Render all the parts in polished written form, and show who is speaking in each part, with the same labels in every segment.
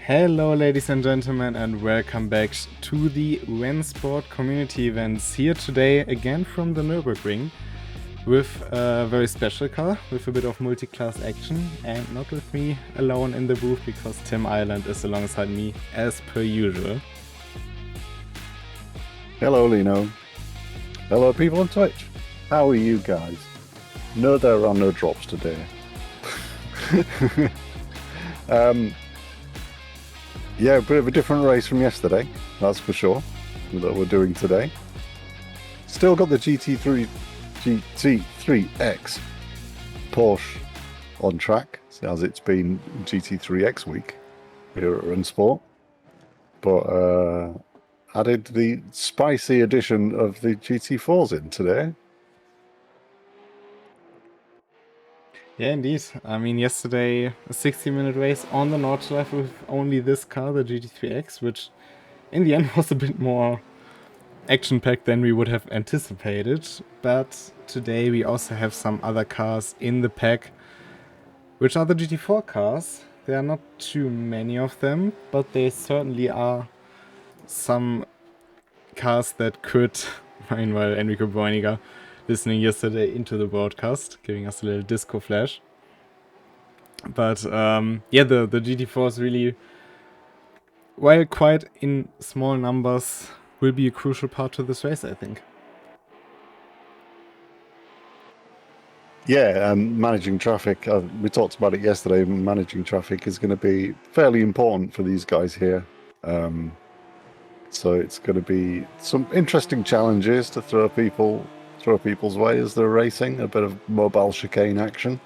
Speaker 1: Hello ladies and gentlemen, and welcome back to the RENNSPORT community events here today again from the Nürbugring with a very special car with a bit of multi-class action, and not with me alone in the booth because Tim Ireland is alongside me as per usual.
Speaker 2: Hello Lino. Hello people on Twitch. How are you guys? No, there are no drops today. Yeah, a bit of a different race from yesterday, that's for sure, that we're doing today. Still got the GT3X Porsche on track, as it's been GT3X week here at RENNSPORT. But added the spicy edition of the GT4s in today.
Speaker 1: Yeah, indeed. I mean, yesterday a 60-minute race on the Nordschleife with only this car, the GT3X, which in the end was a bit more action-packed than we would have anticipated. But today we also have some other cars in the pack, which are the GT4 cars. There are not too many of them, but they certainly are some cars that could, meanwhile Enrico Boiniger listening yesterday into the broadcast, giving us a little disco flash. But yeah, the GT4 is really, while quite in small numbers, will be a crucial part to this race, I think.
Speaker 2: Yeah, managing traffic, we talked about it yesterday, managing traffic is going to be fairly important for these guys here. So it's going to be some interesting challenges to throw people's way as they're racing, a bit of mobile chicane action.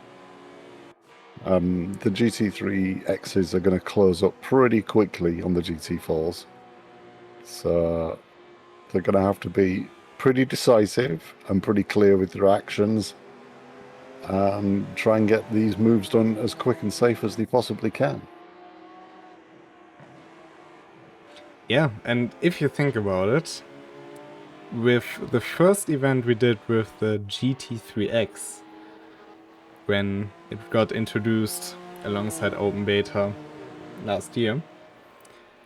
Speaker 2: The GT3Xs are going to close up pretty quickly on the GT4s. So they're going to have to be pretty decisive and pretty clear with their actions and try and get these moves done as quick and safe as they possibly can.
Speaker 1: Yeah, and if you think about it, with the first event we did with the GT3X, when it got introduced alongside Open Beta last year,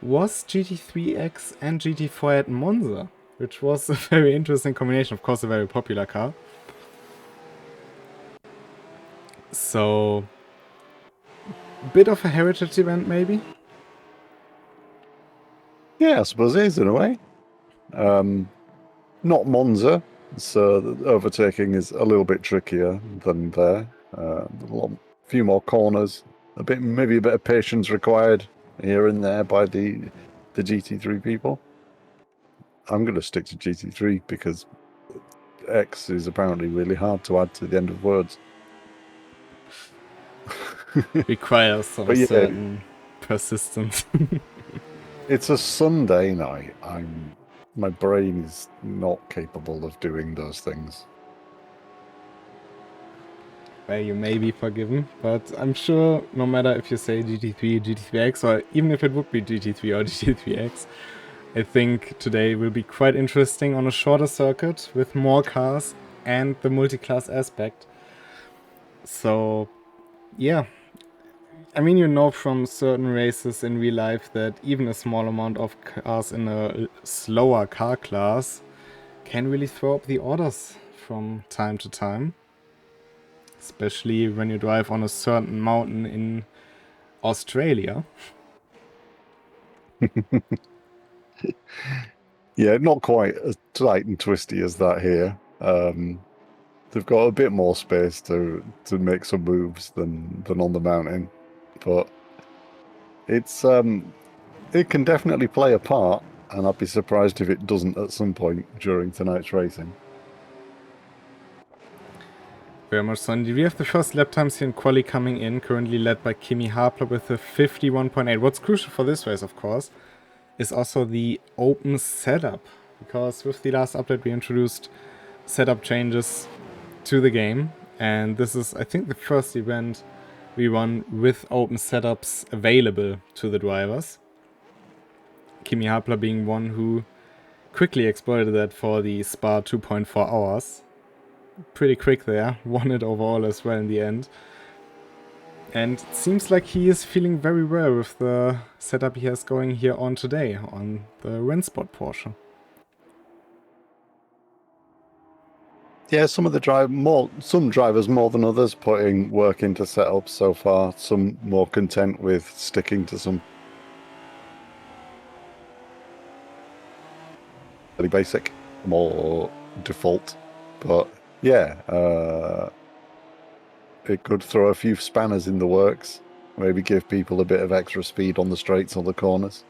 Speaker 1: was GT3X and GT4 at Monza, which was a very interesting combination, of course a very popular car. So, bit of a heritage event maybe?
Speaker 2: Yeah, I suppose it is in a way. Not Monza, so the overtaking is a little bit trickier than there. A few more corners, maybe a bit of patience required here and there by the GT3 people. I'm going to stick to GT3 because X is apparently really hard to add to the end of words.
Speaker 1: Requires some certain persistence.
Speaker 2: It's a Sunday night. My brain is not capable of doing those things.
Speaker 1: Well, you may be forgiven, but I'm sure no matter if you say GT3, GT3X, or even if it would be GT3 or GT3X, I think today will be quite interesting on a shorter circuit with more cars and the multi-class aspect. So, yeah. I mean, you know from certain races in real life that even a small amount of cars in a slower car class can really throw up the orders from time to time. Especially when you drive on a certain mountain in Australia.
Speaker 2: Yeah, not quite as tight and twisty as that here. They've got a bit more space to make some moves than on the mountain, but it's it can definitely play a part, and I'd be surprised if it doesn't at some point during tonight's racing.
Speaker 1: Very much so. And we have the first lap times here in quali coming in, currently led by Kimi Hapler with a 51.8. What's crucial for this race, of course, is also the open setup, because with the last update we introduced setup changes to the game, and this is, I think, the first event we run with open setups available to the drivers. Kimi Hapler being one who quickly exploited that for the Spa 2.4 hours. Pretty quick there, won it overall as well in the end. And it seems like he is feeling very well with the setup he has going here on today on the RENNSPORT Porsche.
Speaker 2: Yeah, some drivers more than others putting work into setups so far. Some more content with sticking to some really basic, more default. But yeah, it could throw a few spanners in the works. Maybe give people a bit of extra speed on the straights or the corners.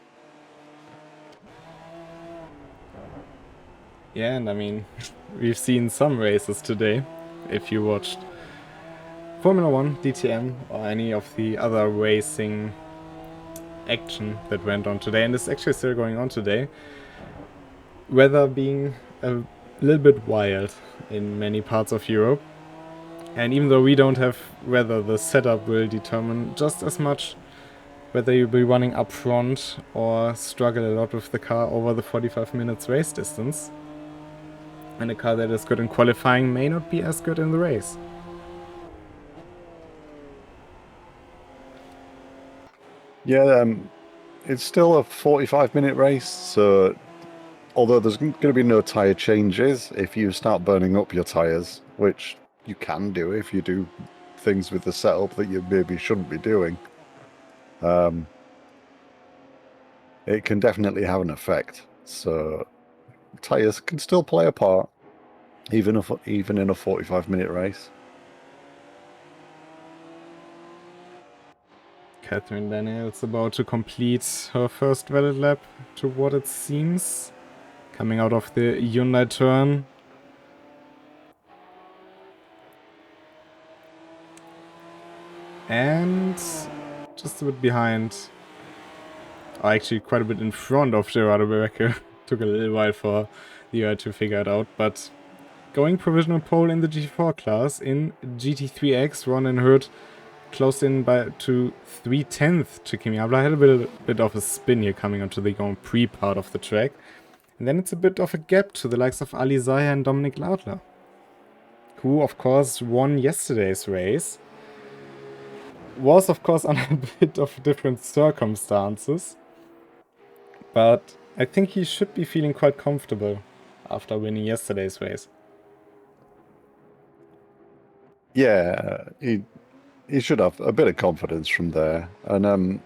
Speaker 1: Yeah, and I mean, we've seen some races today. If you watched Formula 1, DTM, or any of the other racing action that went on today, and it's actually still going on today. Weather being a little bit wild in many parts of Europe. And even though we don't have weather, the setup will determine just as much whether you'll be running up front or struggle a lot with the car over the 45 minutes race distance. And a car that is good in qualifying may not be as good in the race.
Speaker 2: Yeah, it's still a 45-minute race, so although there's going to be no tyre changes, if you start burning up your tyres, which you can do if you do things with the setup that you maybe shouldn't be doing, it can definitely have an effect. So tyres can still play a part, even in a 45-minute race.
Speaker 1: Catherine Daniels about to complete her first valid lap to what it seems. Coming out of the Hyundai turn. And just a bit behind. Or actually quite a bit in front of Gerardo Bereque. Took a little while for the UI to figure it out, but going provisional pole in the GT4 class in GT3X, Ronan Hurd close in to 3/10 to Kimi Abla. Had a bit of a spin here coming onto the Grand Prix part of the track. And then it's a bit of a gap to the likes of Ali Zaya and Dominic Lautler, who of course won yesterday's race. Was of course under a bit of different circumstances, but I think he should be feeling quite comfortable after winning yesterday's race.
Speaker 2: Yeah, he should have a bit of confidence from there. And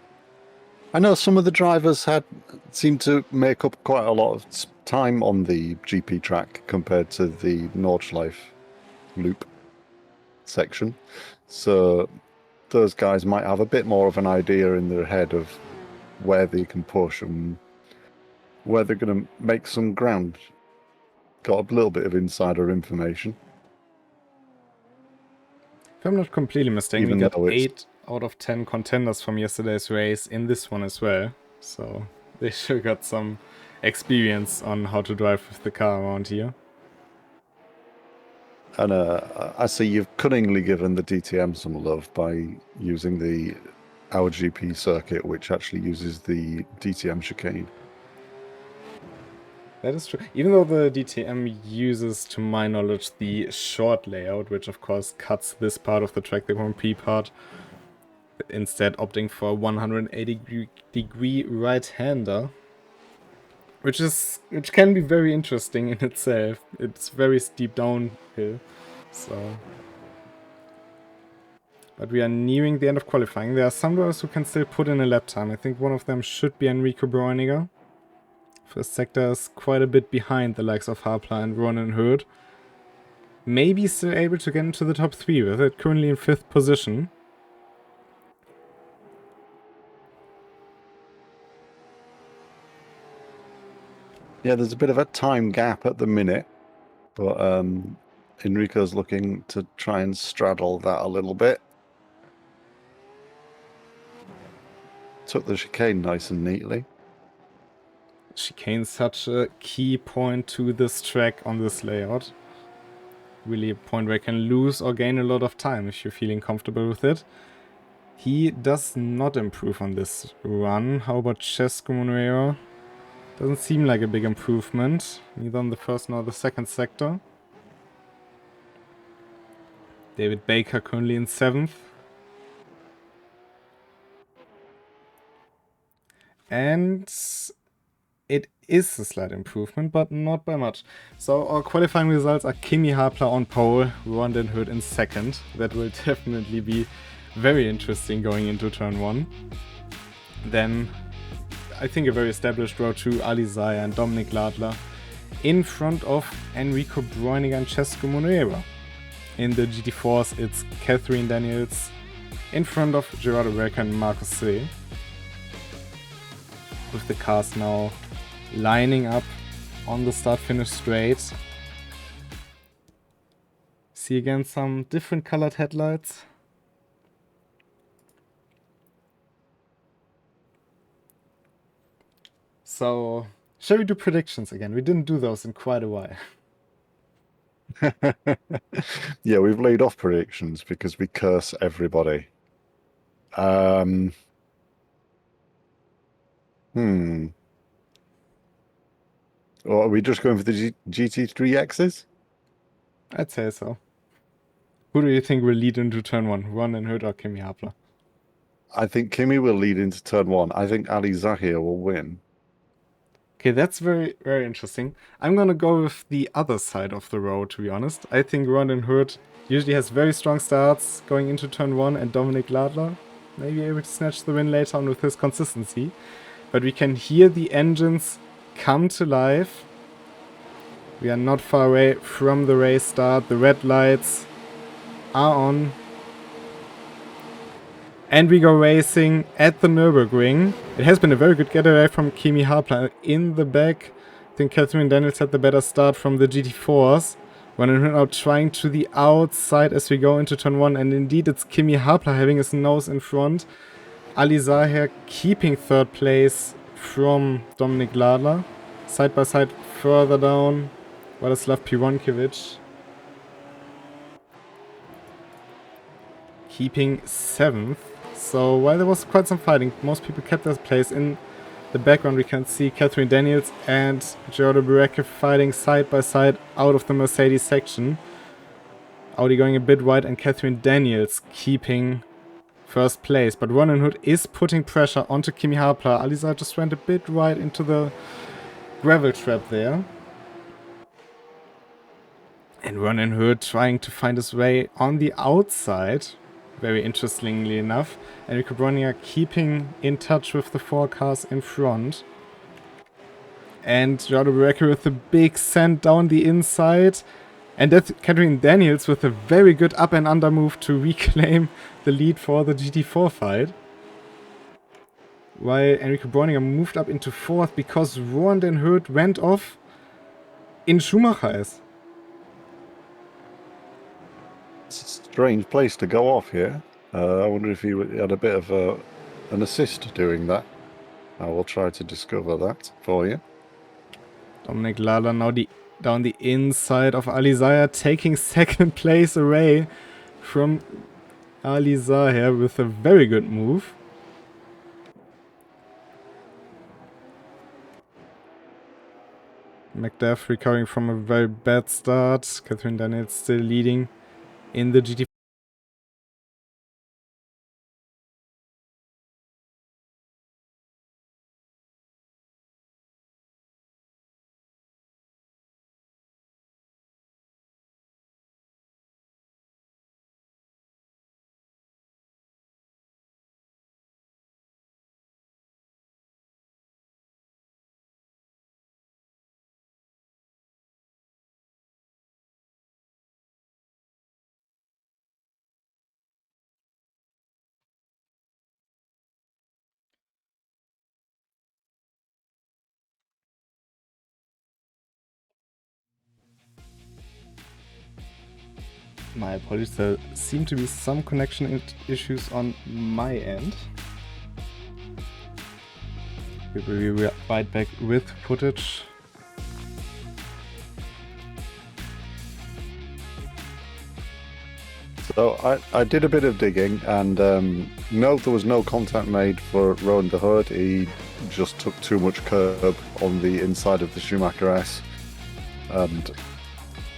Speaker 2: I know some of the drivers seemed to make up quite a lot of time on the GP track compared to the Nordschleife loop section. So those guys might have a bit more of an idea in their head of where they can push and where they're going to make some ground. Got a little bit of insider information.
Speaker 1: If I'm not completely mistaken, we got 8 out of 10 contenders from yesterday's race in this one as well. So they sure got some experience on how to drive with the car around here.
Speaker 2: And I see you've cunningly given the DTM some love by using the Our GP circuit, which actually uses the DTM chicane.
Speaker 1: That is true. Even though the DTM uses, to my knowledge, the short layout, which of course cuts this part of the track, the Grand Prix part, instead opting for a 180-degree right-hander, which can be very interesting in itself. It's very steep downhill, so. But we are nearing the end of qualifying. There are some drivers who can still put in a lap time. I think one of them should be Enrico Broeniger. First sector is quite a bit behind the likes of Harpla and Ronan Hurd. Maybe still able to get into the top 3 with it, currently in 5th position.
Speaker 2: Yeah, there's a bit of a time gap at the minute, but Enrico's looking to try and straddle that a little bit. Took the chicane nice and neatly.
Speaker 1: Chicane's such a key point to this track on this layout. Really a point where you can lose or gain a lot of time if you're feeling comfortable with it. He does not improve on this run. How about Cesco Monuero? Doesn't seem like a big improvement, neither on the first nor the second sector. David Baker currently in 7th. And it is a slight improvement, but not by much. So our qualifying results are Kimi Hapler on pole, Ron den Hood in second. That will definitely be very interesting going into turn 1. Then I think a very established row 2, Ali Zaya and Dominik Ladler in front of Enrico Bräuniger and Cesco Monuera. In the GT4s it's Catherine Daniels in front of Gerardo Becker and Marcus C. With the cars now lining up on the start-finish straight. See again some different colored headlights. So, shall we do predictions again? We didn't do those in quite a while.
Speaker 2: Yeah, we've laid off predictions because we curse everybody. Or are we just going for the GT3Xs?
Speaker 1: I'd say so. Who do you think will lead into turn 1? Ron den Hood or Kimi Hapler?
Speaker 2: I think Kimi will lead into turn 1. I think Ali Zahir will win.
Speaker 1: Okay, that's very, very interesting. I'm gonna go with the other side of the road, to be honest. I think Ron den Hood usually has very strong starts going into turn 1, and Dominik Ladler may be able to snatch the win later on with his consistency. But we can hear the engines come to life. We are not far away from the race start. The red lights are on. And we go racing at the Nürbugring. It has been a very good getaway from Kimi Hapler in the back. I think Catherine Daniels had the better start from the GT4s. When we're now trying to the outside as we go into turn 1. And indeed it's Kimi Hapler having his nose in front. Ali Zahir keeping third place from Dominik Ladler. Side by side further down, Vladislav Pironkiewicz keeping 7th. So while there was quite some fighting, most people kept their place. In the background we can see Catherine Daniels and Gerardo Becker fighting side by side out of the Mercedes section. Audi going a bit wide and Catherine Daniels keeping first place. But Ron den Hood is putting pressure onto Kimi Hapler. Aliza just went a bit wide into the gravel trap there. And Ron den Hood trying to find his way on the outside. Very interestingly enough. Enrico Bräuniger keeping in touch with the 4 cars in front. And Gerardo Becker with a big send down the inside. And that's Catherine Daniels with a very good up and under move to reclaim the lead for the GT4 fight. While Enrico Bräuniger moved up into 4th because Ron den Hood went off in Schumacher's.
Speaker 2: It's a strange place to go off here. I wonder if he had a bit of an assist doing that. I will try to discover that for you.
Speaker 1: Dominik Ladler now down the inside of Ali Zahir, taking 2nd place away from Ali Zahir with a very good move. McDuff recovering from a very bad start. Catherine Daniels still leading in the GT4. My apologies, there seem to be some connection issues on my end. We will be right back with footage.
Speaker 2: So I did a bit of digging and no, there was no contact made for Ron den Hood. He just took too much curb on the inside of the Schumacher S. And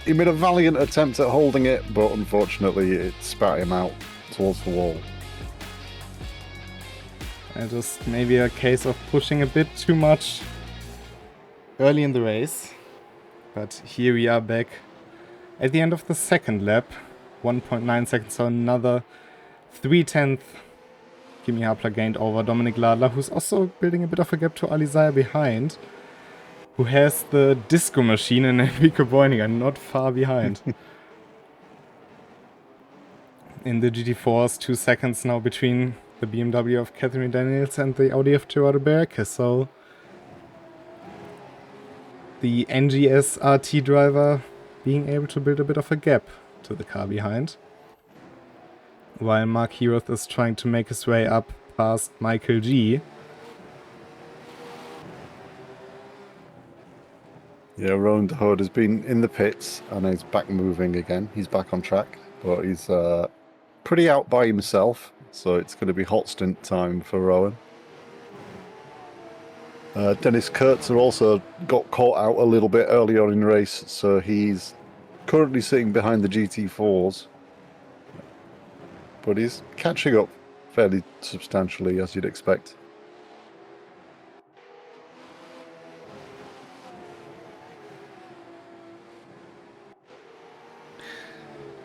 Speaker 2: he made a valiant attempt at holding it, but unfortunately it spat him out towards the wall.
Speaker 1: And just maybe a case of pushing a bit too much early in the race. But here we are back at the end of the second lap. 1.9 seconds, so another 3/10 Kimi Hapler gained over Dominik Ladler, who's also building a bit of a gap to Alizaya behind, who has the disco machine, and Enrico Bräuniger not far behind. In the GT4s, 2 seconds now between the BMW of Catherine Daniels and the Audi of Gerardo Berke, so the NGS RT driver being able to build a bit of a gap to the car behind, while Mark Heroth is trying to make his way up past Michael G.
Speaker 2: Yeah, Rowan de Hood has been in the pits and he's back moving again. He's back on track, but he's pretty out by himself, so it's going to be hot stint time for Rowan. Dennis Kurtzer also got caught out a little bit earlier in the race, so he's currently sitting behind the GT4s, but he's catching up fairly substantially, as you'd expect.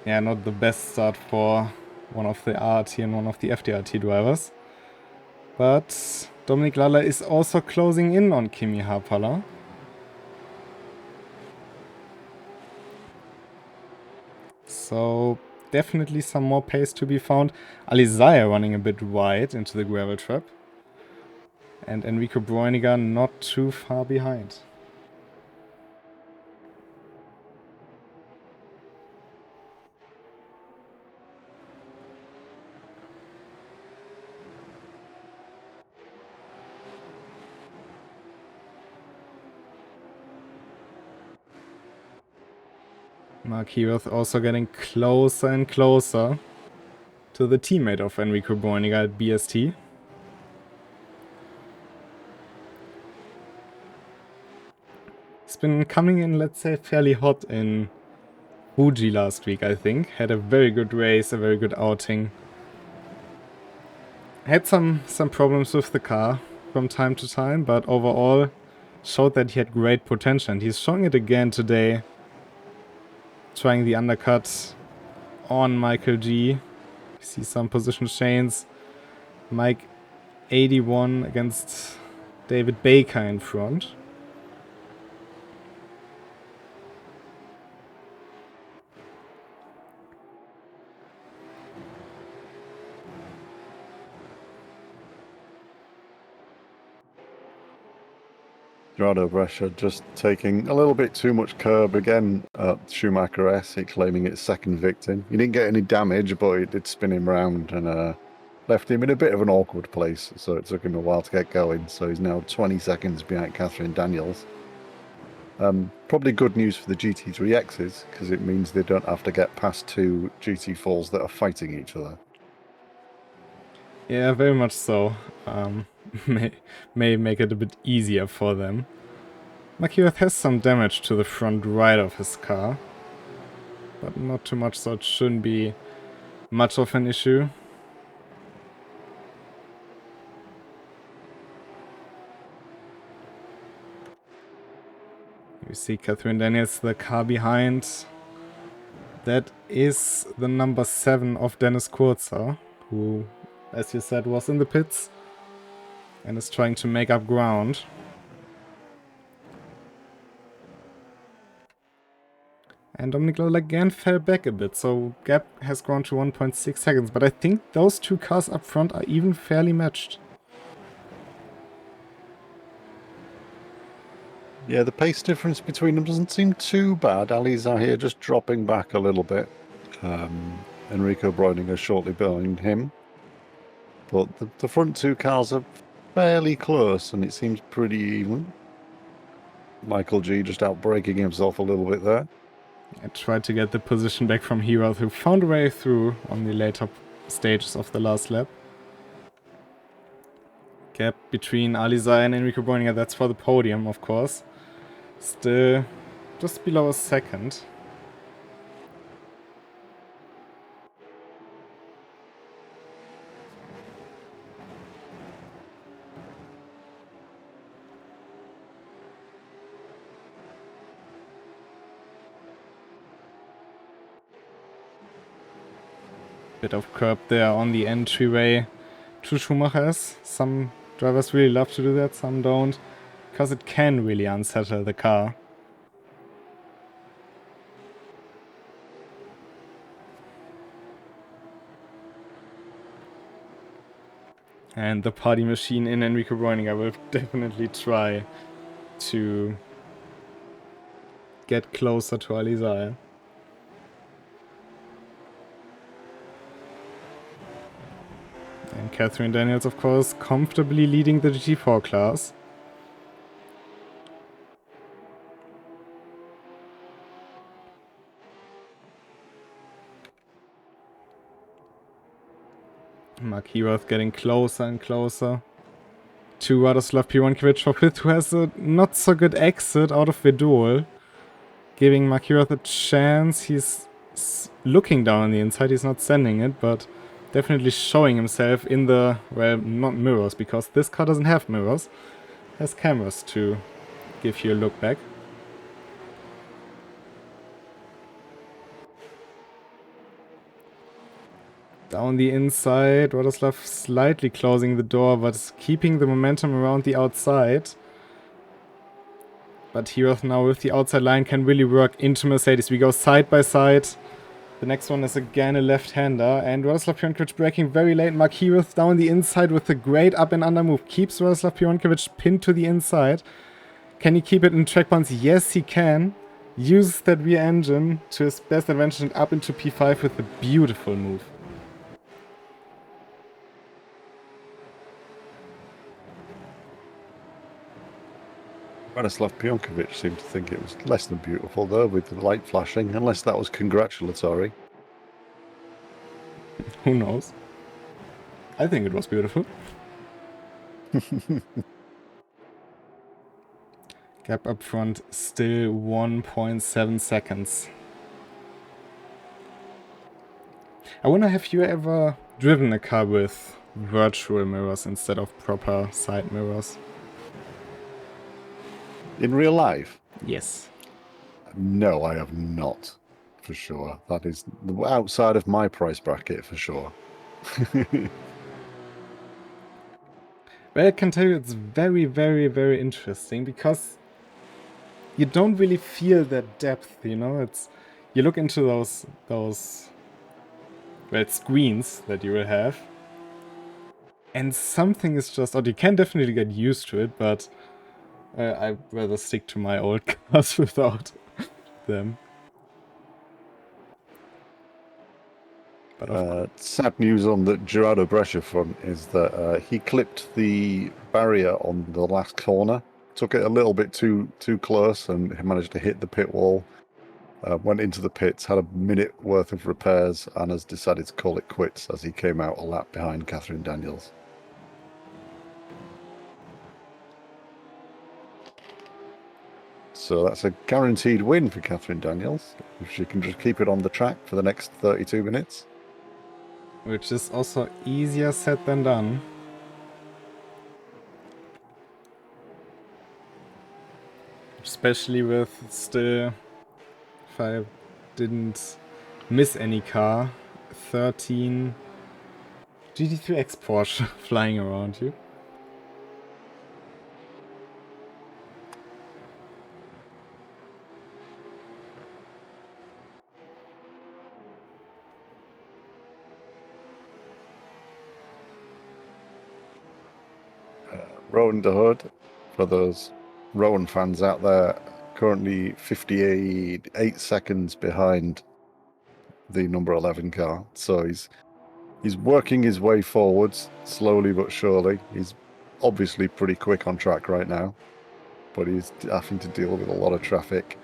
Speaker 1: Yeah, not the best start for one of the RT and one of the FDRT drivers. But Dominik Ladler is also closing in on Kimi Hapala. So definitely some more pace to be found. Alizaya running a bit wide into the gravel trap. And Enrico Bräuniger not too far behind. Mark Heroth also getting closer and closer to the teammate of Enrico Bräuniger at BST. He's been coming in, let's say, fairly hot in Fuji last week, I think. Had a very good race, a very good outing. Had some problems with the car from time to time, but overall showed that he had great potential, and he's showing it again today. Trying the undercut on Michael G. You see some position chains. Mike 81 against David Baker in front.
Speaker 2: Gerardo Brescia just taking a little bit too much curb again at Schumacher S, claiming its second victim. He didn't get any damage, but it did spin him around and left him in a bit of an awkward place, so it took him a while to get going. So he's now 20 seconds behind Catherine Daniels. Probably good news for the GT3Xs, because it means they don't have to get past two GT4s that are fighting each other.
Speaker 1: Yeah, very much so. May make it a bit easier for them. Mark has some damage to the front right of his car, but not too much, so it shouldn't be much of an issue. You see Catherine Daniels, the car behind. That is the number 7 of Dennis Kurzer, who, as you said, was in the pits and is trying to make up ground. And Dominik Ladler again fell back a bit, so gap has grown to 1.6 seconds, but I think those two cars up front are even fairly matched.
Speaker 2: Yeah, the pace difference between them doesn't seem too bad. Ali's here just dropping back a little bit. Enrico Bräuniger shortly behind him. But the front two cars are fairly close, and it seems pretty even. Michael G just outbraking himself a little bit there.
Speaker 1: I tried to get the position back from Hero, who found a way through on the later stages of the last lap. Gap between Alizaya and Enrico Bräuniger, that's for the podium, of course. Still just below a second. Bit of curb there on the entryway to Schumachers. Some drivers really love to do that, some don't, because it can really unsettle the car. And the party machine in Enrico Bräuninger will definitely try to get closer to Alizar. And Catherine Daniels, of course, comfortably leading the GT4 class. Mark Heworth getting closer and closer to Radoslav Pironkiewicz for 5th, who has a not so good exit out of Vedol, giving Mark Heworth a chance. He's looking down on the inside, he's not sending it, but definitely showing himself in the, well, not mirrors, because this car doesn't have mirrors, it has cameras to give you a look back. Down the inside, Radoslav slightly closing the door, but keeping the momentum around the outside. But Heworth now with the outside line can really work into Mercedes. We go side by side. The next one is again a left-hander, and Radoslav Pironkiewicz braking very late. Mark Heworth down the inside with a great up and under move. Keeps Radoslav Pironkiewicz pinned to the inside. Can he keep it in track bounce? Yes, he can. Uses that rear engine to his best advantage and up into P5 with a beautiful move.
Speaker 2: Radoslav Pironkiewicz seemed to think it was less than beautiful, though, with the light flashing, unless that was congratulatory.
Speaker 1: Who knows? I think it was beautiful. Gap up front still 1.7 seconds. I wonder, have you ever driven a car with virtual mirrors instead of proper side mirrors?
Speaker 2: In real life?
Speaker 1: Yes.
Speaker 2: No, I have not, for sure. That is outside of my price bracket, for sure.
Speaker 1: Well, I can tell you it's very, very, very interesting, because you don't really feel that depth, you know? It's, you look into those well, screens that you will have, and something is just odd. You can definitely get used to it, but I'd rather stick to my old cars without them. But
Speaker 2: sad news on the Gerardo Brescia front is that he clipped the barrier on the last corner, took it a little bit too close, and he managed to hit the pit wall. Went into the pits, had a minute worth of repairs, and has decided to call it quits as he came out a lap behind Catherine Daniels. So that's a guaranteed win for Catherine Daniels, if she can just keep it on the track for the next 32 minutes.
Speaker 1: Which is also easier said than done. Especially with still, if I didn't miss any car, 13 GT3X Porsche flying around you.
Speaker 2: Rowan de Hood, for those Rowan fans out there, currently 58 seconds behind the number 11 car. So he's working his way forwards slowly but surely. He's obviously pretty quick on track right now, but he's having to deal with a lot of traffic.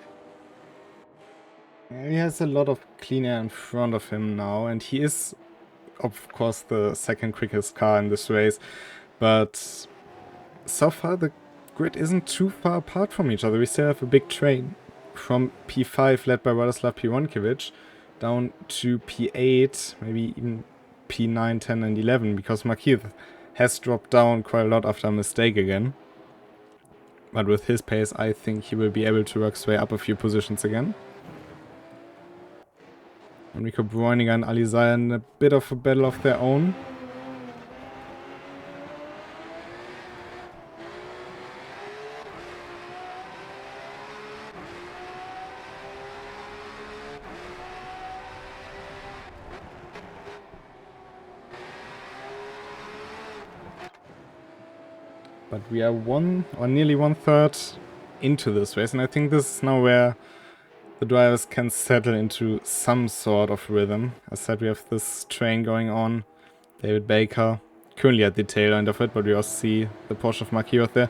Speaker 1: He has a lot of clean air in front of him now, and he is, of course, the second quickest car in this race, but so far the grid isn't too far apart from each other. We still have a big train from P5 led by Radoslav Pironkiewicz down to P8, maybe even P9, 10 and 11, because Marquez has dropped down quite a lot after a mistake again. But with his pace, I think he will be able to work his way up a few positions again. Enrico Bräuniger and Alizar in a bit of a battle of their own. But we are nearly 1/3 into this race, and I think this is now where the drivers can settle into some sort of rhythm. As I said, we have this train going on. David Baker currently at the tail end of it, but we also see the Porsche of Mark Heroth there.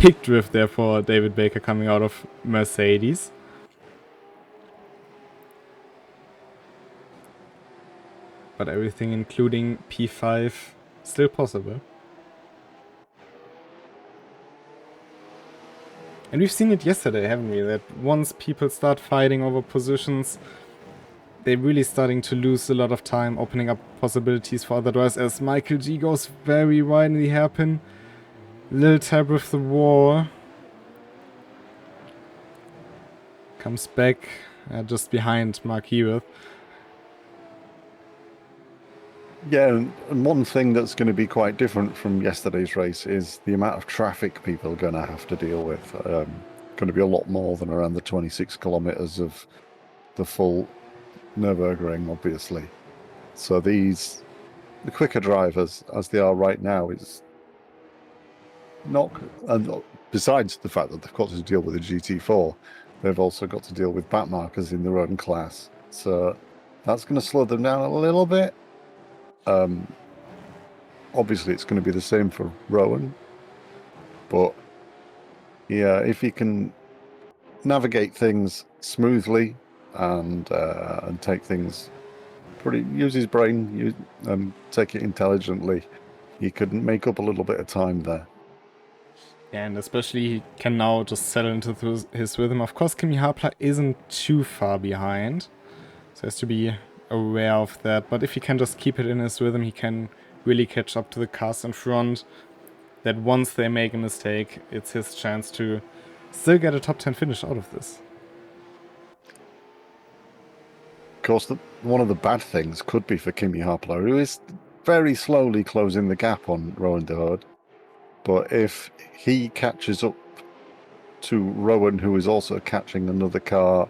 Speaker 1: Big drift there for David Baker coming out of Mercedes. But everything including P5 still possible. And we've seen it yesterday, haven't we? That once people start fighting over positions, they're really starting to lose a lot of time, opening up possibilities for other drivers, as Michael G goes very wide in the hairpin. Little tap with the wall. Comes back just behind Mark Heroth.
Speaker 2: Yeah, and one thing that's going to be quite different from yesterday's race is the amount of traffic people are going to have to deal with. Going to be a lot more than around the 26 kilometers of the full Nürbugring, obviously. So the quicker drivers, as they are right now, is not. And besides the fact that they've got to deal with the GT4, they've also got to deal with back markers in their own class. So that's going to slow them down a little bit. Obviously, it's going to be the same for Rowan, but yeah, if he can navigate things smoothly and take things use his brain, take it intelligently, he could make up a little bit of time there.
Speaker 1: Yeah, and especially he can now just settle into his rhythm. Of course, Kimi Hapler isn't too far behind, so he has to be aware of that. But if he can just keep it in his rhythm, he can really catch up to the cars in front. That once they make a mistake, it's his chance to still get a top 10 finish out of this.
Speaker 2: Of course, one of the bad things could be for Kimi Hapler, who is very slowly closing the gap on Rowan de Hood. But if he catches up to Rowan, who is also catching another car,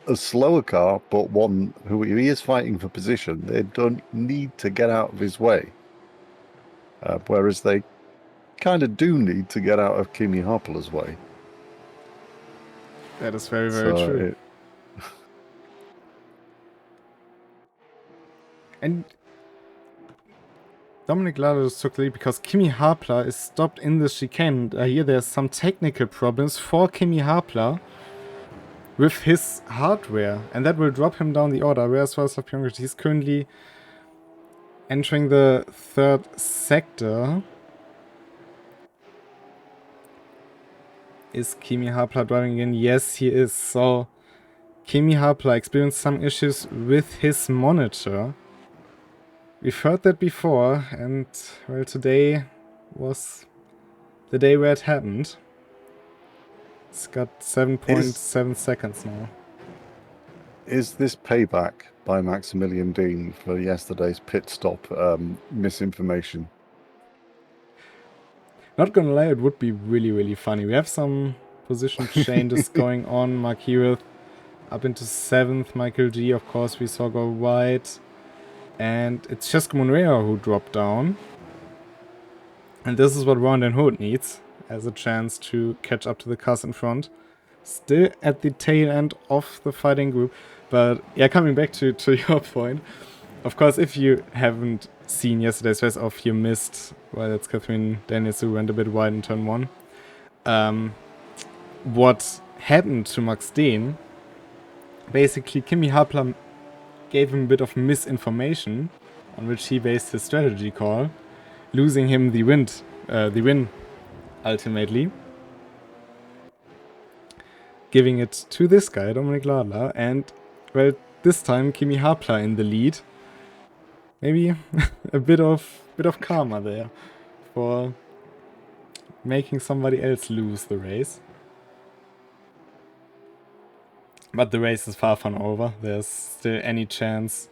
Speaker 2: a slower car, but one who he is fighting for position, they don't need to get out of his way. Whereas they kind of do need to get out of Kimi Hapler's way.
Speaker 1: That is very, very true. And Dominic Lada just took the lead because Kimi Hapler is stopped in the chicane. Here there's some technical problems for Kimi Hapler with his hardware, and that will drop him down the order. Whereas Václav Piontek, he's currently entering the third sector. Is Kimi Hapler driving in? Yes, he is. So Kimi Hapler experienced some issues with his monitor. We've heard that before, and well, today was the day where it happened. It's got 7.7 seconds now.
Speaker 2: Is this payback by Maximilian Dean for yesterday's pit stop misinformation?
Speaker 1: Not gonna lie, it would be really, really funny. We have some position changes going on. Mark Heroth up into 7th. Michael G, of course, we saw go wide. And it's Cesco Monreiro who dropped down. And this is what Rowan de Hood needs as a chance to catch up to the cars in front. Still at the tail end of the fighting group. But yeah, coming back to your point. Of course, if you haven't seen yesterday's race, or if you missed, well, that's Catherine Daniels who went a bit wide in turn 1. What happened to Max Dehn, basically Kimi Hapler gave him a bit of misinformation on which he based his strategy call, losing him the win ultimately. Giving it to this guy, Dominic Ladler, and well, this time Kimi Hapler in the lead. Maybe a bit of karma there for making somebody else lose the race. But the race is far from over. There's still any chance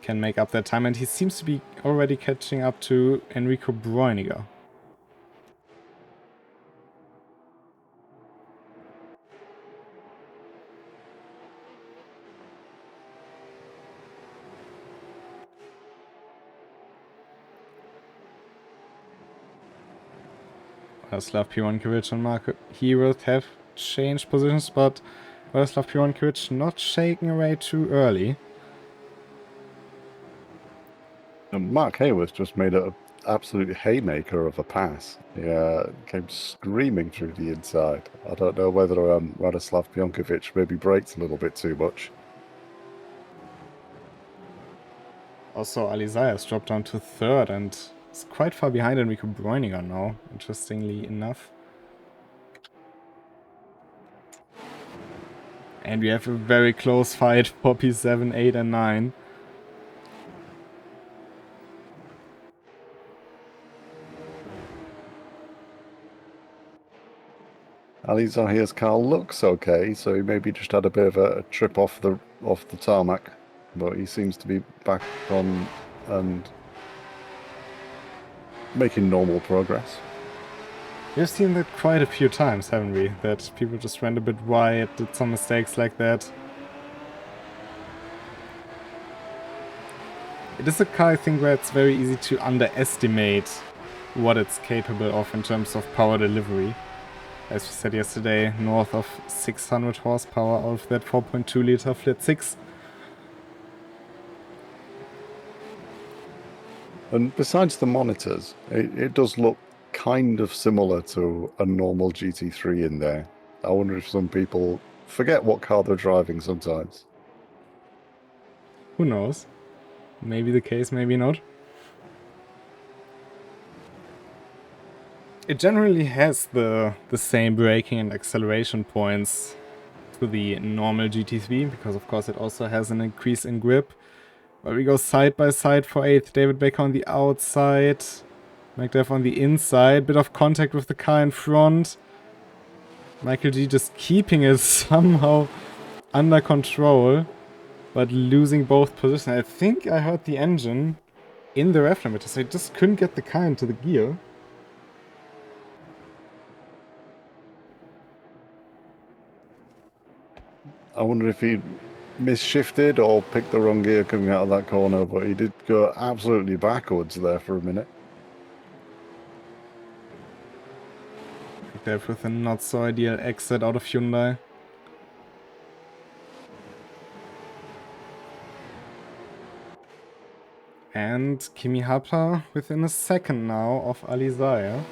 Speaker 1: can make up that time, and he seems to be already catching up to Enrico Bräuniger. Vladislav Pironkovic and Marco Heroth have changed positions, but Vladislav Pironkovic not shaking away too early.
Speaker 2: And Mark Hayworth just made an absolute haymaker of a pass. He came screaming through the inside. I don't know whether Vladislav Pironkovic maybe brakes a little bit too much.
Speaker 1: Also, Alizai has dropped down to third and is quite far behind Enrico Bräuniger now, interestingly enough. And we have a very close fight for P7, 8 and 9.
Speaker 2: Ali Zahir's car looks okay, so he maybe just had a bit of a trip off the tarmac, but he seems to be back on and making normal progress.
Speaker 1: We've seen that quite a few times, haven't we? That people just went a bit wide, did some mistakes like that. It is a car, I think, where it's very easy to underestimate what it's capable of in terms of power delivery. As we said yesterday, north of 600 horsepower out of that 4.2 liter flat 6.
Speaker 2: And besides the monitors, it does look kind of similar to a normal GT3 in there. I wonder if some people forget what car they're driving sometimes.
Speaker 1: Who knows? Maybe the case, maybe not. It generally has the same braking and acceleration points to the normal GT3, because of course it also has an increase in grip. But we go side by side for 8th. David Baker on the outside, McDuff on the inside, bit of contact with the car in front. Michael G just keeping it somehow under control, but losing both positions. I think I heard the engine in the rev limiter, so I just couldn't get the car into the gear.
Speaker 2: I wonder if he misshifted or picked the wrong gear coming out of that corner, but he did go absolutely backwards there for a minute.
Speaker 1: There with a not so ideal exit out of Hyundai. And Kimi Hapler within a second now of Alizaya.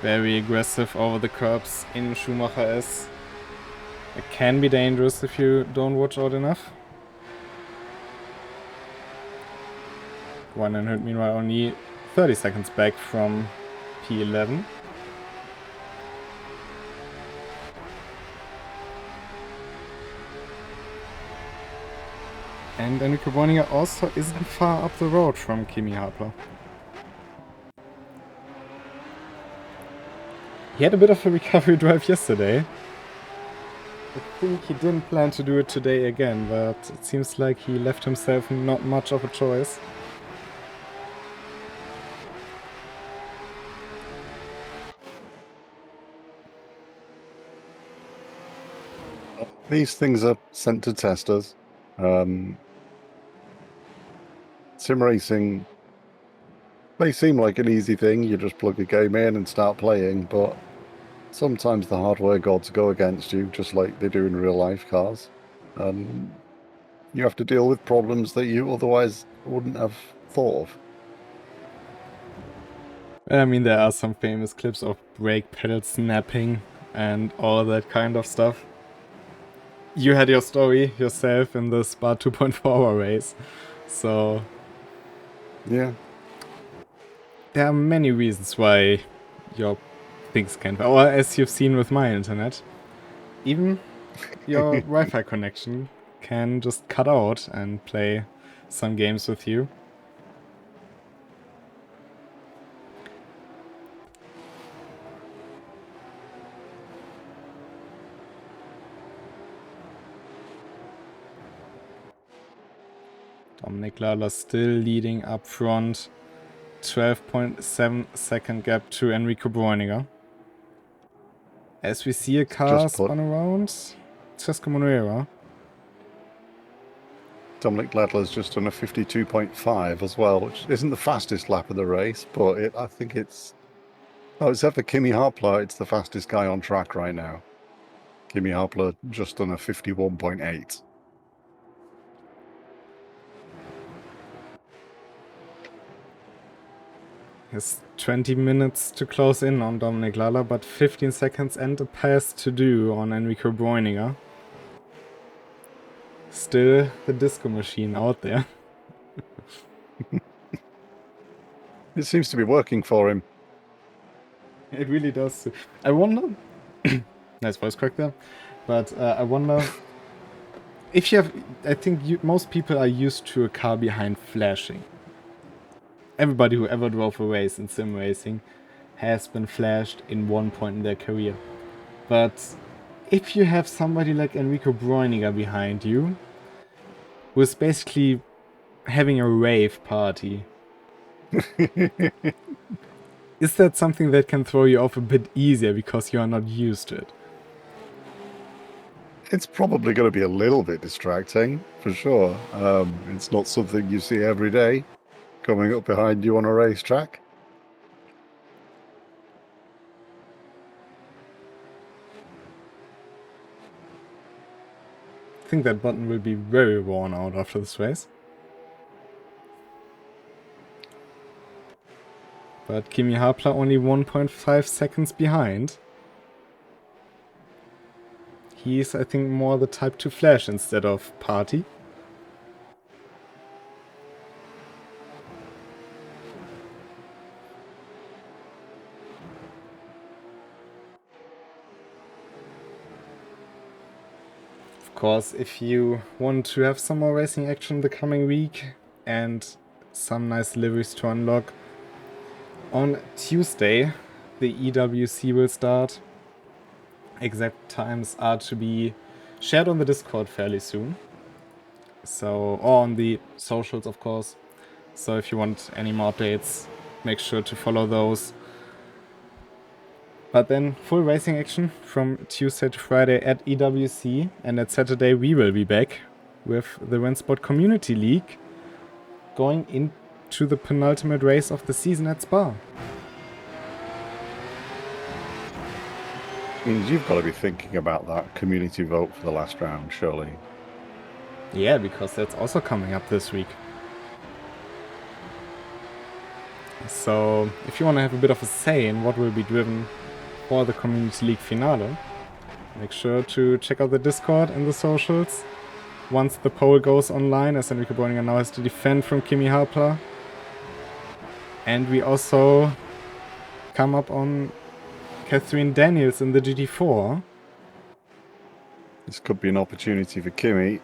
Speaker 1: Very aggressive over the curbs in Schumacher S. It can be dangerous if you don't watch out enough. 100 meanwhile only 30 seconds back from P11. And Enrico Bräuniger also isn't far up the road from Kimi Hapler. He had a bit of a recovery drive yesterday. I think he didn't plan to do it today again, but it seems like he left himself not much of a choice.
Speaker 2: These things are sent to testers. Sim racing may seem like an easy thing. You just plug a game in and start playing, but sometimes the hardware gods go against you, just like they do in real life cars. And you have to deal with problems that you otherwise wouldn't have thought of.
Speaker 1: I mean, there are some famous clips of brake pedal snapping and all that kind of stuff. You had your story yourself in the Spa 2.4 hour race, so
Speaker 2: yeah,
Speaker 1: there are many reasons why your things can't, or as you've seen with my internet. Even your Wi-Fi connection can just cut out and play some games with you. Dominik Lala still leading up front. 12.7 second gap to Enrico Bräuniger. As we see a car spun around, Cesco Monuera.
Speaker 2: Dominik Ladler's just done a 52.5 as well, which isn't the fastest lap of the race, but I think it's... Oh, except for Kimi Harpler, it's the fastest guy on track right now. Kimi Harpler just done a 51.8.
Speaker 1: Has 20 minutes to close in on Dominik Lala, but 15 seconds and a pass to do on Enrico Bräuniger. Still the disco machine out there.
Speaker 2: It seems to be working for him.
Speaker 1: It really does. I wonder... nice voice crack there. But I wonder... if you have... I think most people are used to a car behind flashing. Everybody who ever drove a race in sim racing has been flashed in one point in their career. But if you have somebody like Enrico Bräuniger behind you, who is basically having a rave party, is that something that can throw you off a bit easier because you are not used to it?
Speaker 2: It's probably going to be a little bit distracting, for sure. It's not something you see every day coming up behind you on a racetrack.
Speaker 1: I think that button will be very worn out after this race. But Kimi Harpler only 1.5 seconds behind. He's, I think, more the type to flash instead of party. Of course, if you want to have some more racing action the coming week and some nice liveries to unlock, on Tuesday the EWC will start. Exact times are to be shared on the Discord fairly soon. So, or on the socials, of course. So if you want any more updates, make sure to follow those. But then full racing action from Tuesday to Friday at EWC, and at Saturday we will be back with the RENNSPORT Community League going into the penultimate race of the season at Spa.
Speaker 2: Means you've got to be thinking about that community vote for the last round, surely.
Speaker 1: Yeah, because that's also coming up this week. So if you want to have a bit of a say in what will be driven for the Community League finale, make sure to check out the Discord and the socials once the poll goes online, as Enrico Bräuniger now has to defend from Kimi Harpler. And we also come up on Catherine Daniels in the GT4.
Speaker 2: This could be an opportunity for Kimi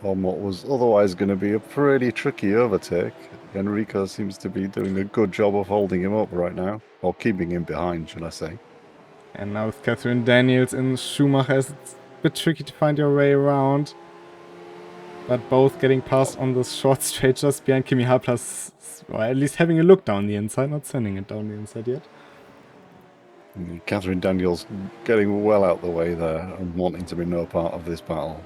Speaker 2: on what was otherwise going to be a pretty tricky overtake. Enrico seems to be doing a good job of holding him up right now, or keeping him behind, should I say.
Speaker 1: And now with Catherine Daniels and Schumacher, it's a bit tricky to find your way around. But both getting past on the short straight just behind Kimi Harpler, or at least having a look down the inside, not sending it down the inside yet.
Speaker 2: Catherine Daniels getting well out the way there and wanting to be no part of this battle.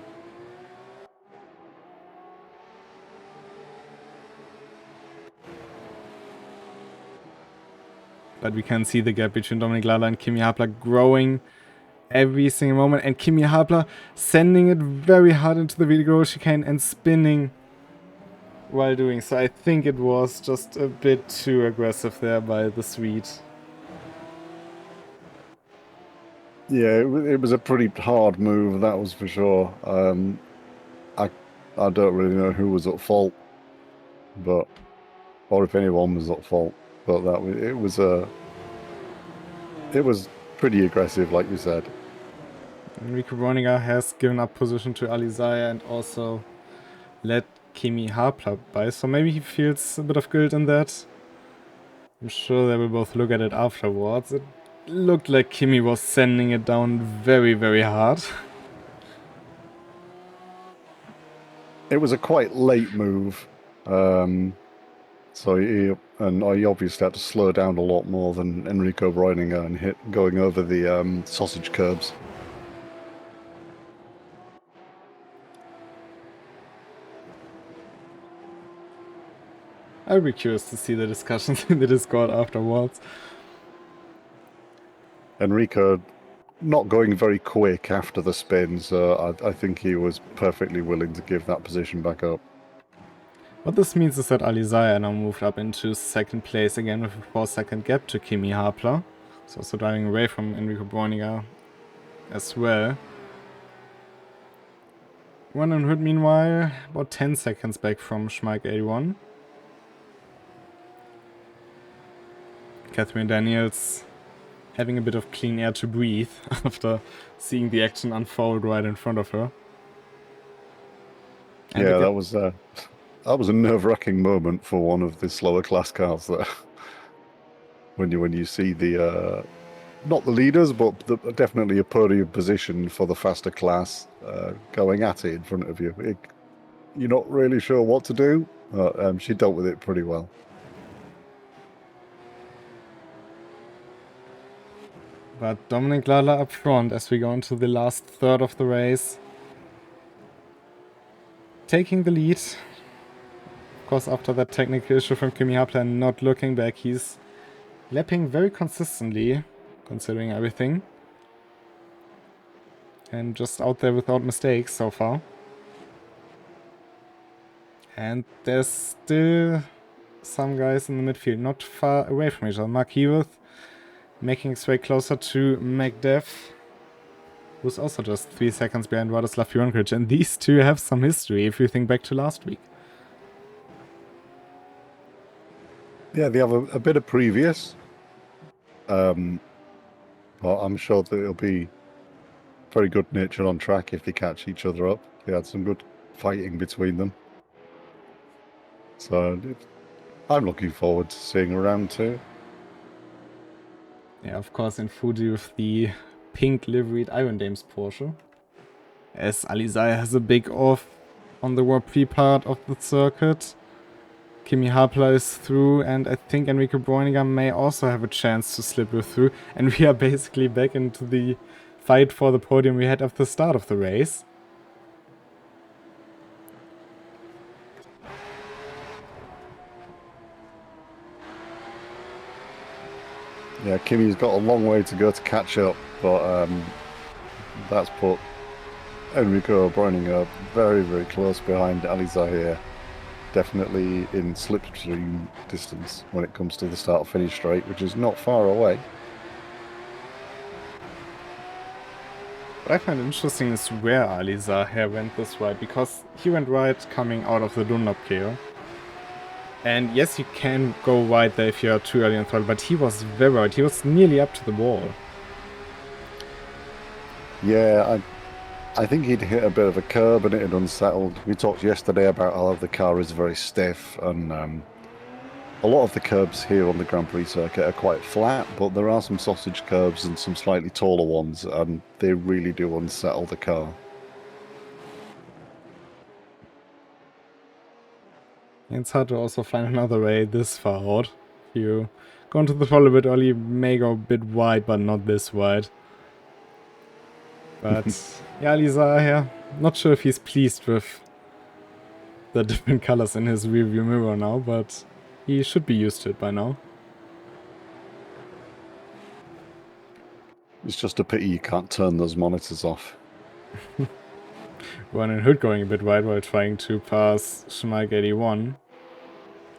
Speaker 1: But we can see the gap between Dominik Lala and Kimi Harpler growing every single moment. And Kimi Harpler sending it very hard into the wheel chicane and spinning while doing so. I think it was just a bit too aggressive there by the Swede.
Speaker 2: Yeah, it was a pretty hard move, that was for sure. I don't really know who was at fault, but or if anyone was at fault. But it was pretty aggressive, like you said.
Speaker 1: Enrico Broniger has given up position to Alizaya and also let Kimi Hapla by, so maybe he feels a bit of guilt in that. I'm sure they will both look at it afterwards. It looked like Kimi was sending it down very, very hard.
Speaker 2: It was a quite late move. So he obviously had to slow down a lot more than Enrico Breuninger and going over the sausage curbs.
Speaker 1: I'll be curious to see the discussions in the Discord afterwards.
Speaker 2: Enrico not going very quick after the spin, so I think he was perfectly willing to give that position back up.
Speaker 1: What this means is that Alizaya now moved up into second place again with a 4-second gap to Kimi Hapla. So also driving away from Enrico Breuninger as well. One and Hood meanwhile about 10 seconds back from Schmeik81. Catherine Daniels having a bit of clean air to breathe after seeing the action unfold right in front of her. And
Speaker 2: yeah, that was a nerve-wracking moment for one of the slower class cars there. when you see the not the leaders, but definitely a podium position for the faster class going at it in front of you. You're not really sure what to do. She dealt with it pretty well.
Speaker 1: But Dominic Lala up front as we go into the last third of the race. Taking the lead. Of course, after that technical issue from Kimi Hapla and not looking back, he's lapping very consistently, considering everything. And just out there without mistakes so far. And there's still some guys in the midfield not far away from each other. Mark Heworth making his way closer to McDev, who's also just 3 seconds behind Radoslav Jurankic. And these two have some history if you think back to last week.
Speaker 2: Yeah, they have a bit of previous. But I'm sure that it'll be very good natured on track if they catch each other up. They had some good fighting between them. So I'm looking forward to seeing round 2.
Speaker 1: Yeah, of course in Fuji with the pink liveried Iron Dames Porsche. As Alizaya has a big off on the Warp 3 part of the circuit. Kimi Hapla is through, and I think Enrico Breuninger may also have a chance to slip through. And we are basically back into the fight for the podium we had at the start of the race.
Speaker 2: Yeah, Kimi's got a long way to go to catch up, but that's put Enrico Breuninger very, very close behind Alizaya here. Definitely in slipstream distance when it comes to the start-finish straight, which is not far away.
Speaker 1: What I find interesting is where Alizaya went this wide, because he went wide coming out of the Dunlop KO. And yes, you can go wide there if you are too early on throttle, but he was very wide. He was nearly up to the wall.
Speaker 2: Yeah, I think he'd hit a bit of a curb and it had unsettled. We talked yesterday about how the car is very stiff, and a lot of the curbs here on the Grand Prix circuit are quite flat, but there are some sausage curbs and some slightly taller ones, and they really do unsettle the car.
Speaker 1: It's hard to also find another way this far out. If you go into the throttle a bit early, you may go a bit wide, but not this wide. But yeah, Alizaya, not sure if he's pleased with the different colors in his rearview mirror now, but he should be used to it by now.
Speaker 2: It's just a pity you can't turn those monitors off.
Speaker 1: One in Hood going a bit wide while trying to pass Schmeik81.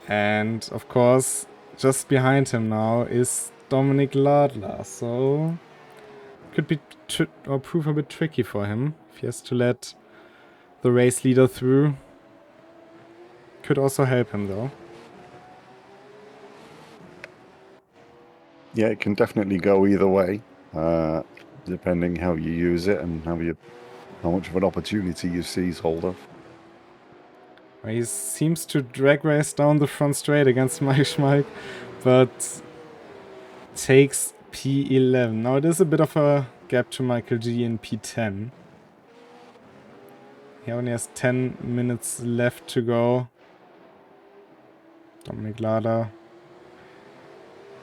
Speaker 1: And of course, just behind him now is Dominic Ladler, so could be or prove a bit tricky for him if he has to let the race leader through. Could also help him though.
Speaker 2: Yeah, it can definitely go either way. depending how you use it and how much of an opportunity you seize hold of.
Speaker 1: He seems to drag race down the front straight against Mike Schmeich, but takes P11. Now it is a bit of a gap to Michael G in P10. He only has 10 minutes left to go. Dominik Lada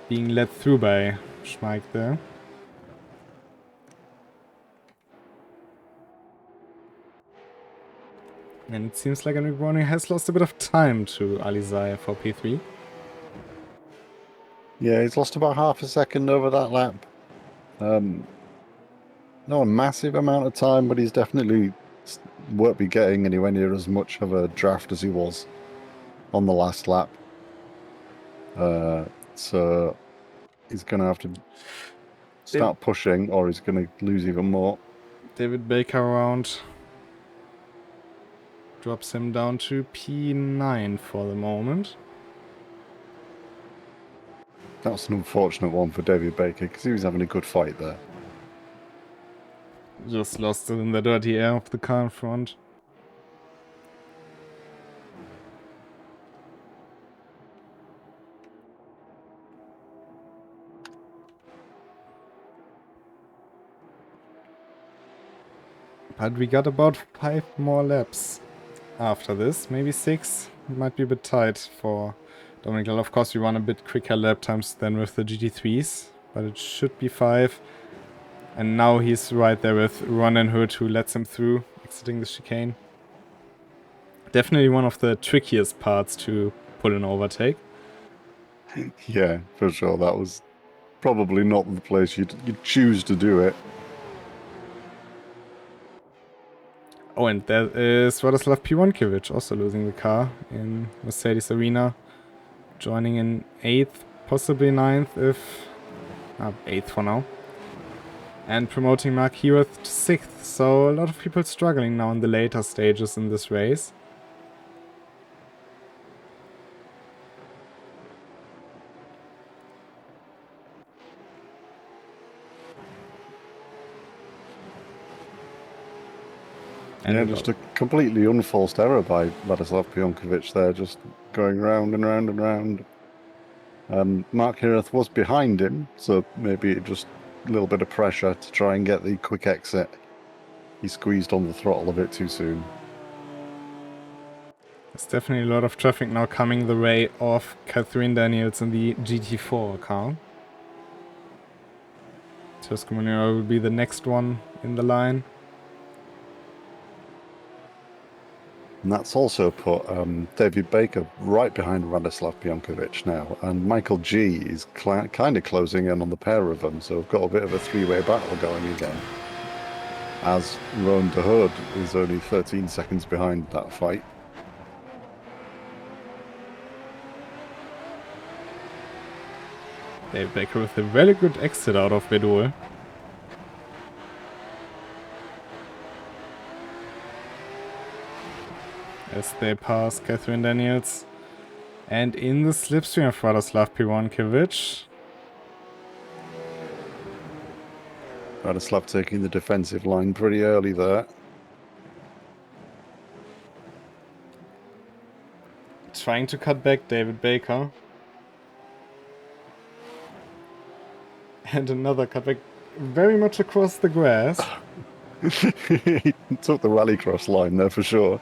Speaker 1: being led through by Schmeich there. And it seems like Nürbugring has lost a bit of time to Alizai for P3.
Speaker 2: Yeah, he's lost about half a second over that lap. Not a massive amount of time, but he's definitely won't be getting anywhere near as much of a draft as he was on the last lap. So he's going to have to start pushing, or he's going to lose even more.
Speaker 1: David Baker around drops him down to P9 for the moment.
Speaker 2: That's an unfortunate one for David Baker, because he was having a good fight there.
Speaker 1: Just lost it in the dirty air of the car in front. But we got about 5 more laps after this, maybe 6. It might be a bit tight for Dominik Lada. Of course, we want a bit quicker lap times than with the GT3s, but it should be 5. And now he's right there with Ronan Hood, who lets him through, exiting the chicane. Definitely one of the trickiest parts to pull an overtake.
Speaker 2: Yeah, for sure. That was probably not the place you'd choose to do it.
Speaker 1: Oh, and that is Radoslav Piwonkiewicz also losing the car in Mercedes Arena. Joining in 8th, possibly 9th if... 8th for now. And promoting Mark Heworth to 6th. So a lot of people struggling now in the later stages in this race.
Speaker 2: And yeah, just a completely unforced error by Radoslav Piwonkiewicz there, just going round and round and round. Mark Heworth was behind him, so maybe just a little bit of pressure to try and get the quick exit. He squeezed on the throttle a bit too soon.
Speaker 1: There's definitely a lot of traffic now coming the way of Catherine Daniels in the GT4 car. Tosca Monero will be the next one in the line.
Speaker 2: And that's also put David Baker right behind Radoslav Piwonkiewicz now. And Michael G is kind of closing in on the pair of them. So we've got a bit of a three-way battle going again. As Rowan de Hood is only 13 seconds behind that fight.
Speaker 1: David Baker with a very good exit out of Bedol. As they pass Catherine Daniels. And in the slipstream of Radoslav Piwonkiewicz.
Speaker 2: Radoslav taking the defensive line pretty early there.
Speaker 1: Trying to cut back David Baker. And another cutback very much across the grass.
Speaker 2: He took the rallycross line there for sure.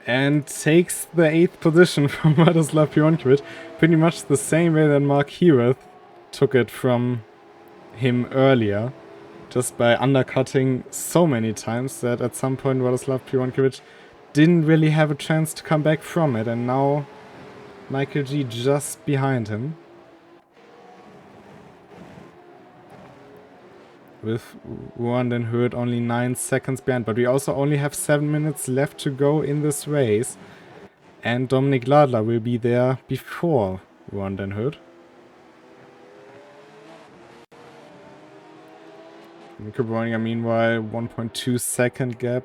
Speaker 1: And takes the 8th position from Radoslav Piwonkiewicz. Pretty much the same way that Mark Heworth took it from him earlier. Just by undercutting so many times that at some point Radoslav Piwonkiewicz didn't really have a chance to come back from it. And now Michael G just behind him. With Rowan Hood only 9 seconds behind. But we also only have 7 minutes left to go in this race. And Dominik Ladler will be there before Rowan Hood. Nürbugring, meanwhile, 1.2 second gap.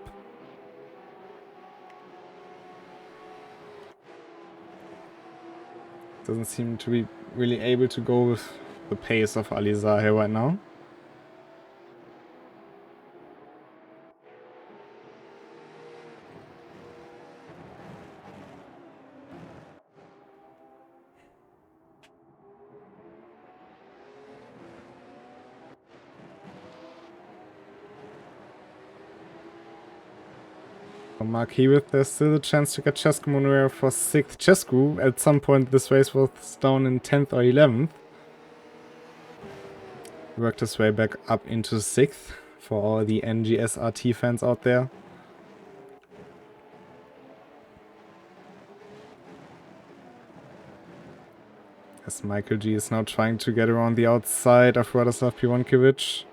Speaker 1: Doesn't seem to be really able to go with the pace of Alizar here right now. For Mark Hewitt, there's still a chance to get Cescu Monuera for 6th. Cescu, at some point this race was down in 10th or 11th. Worked his way back up into 6th for all the NGSRT fans out there. As Michael G is now trying to get around the outside of Radoslav Piwonkiewicz.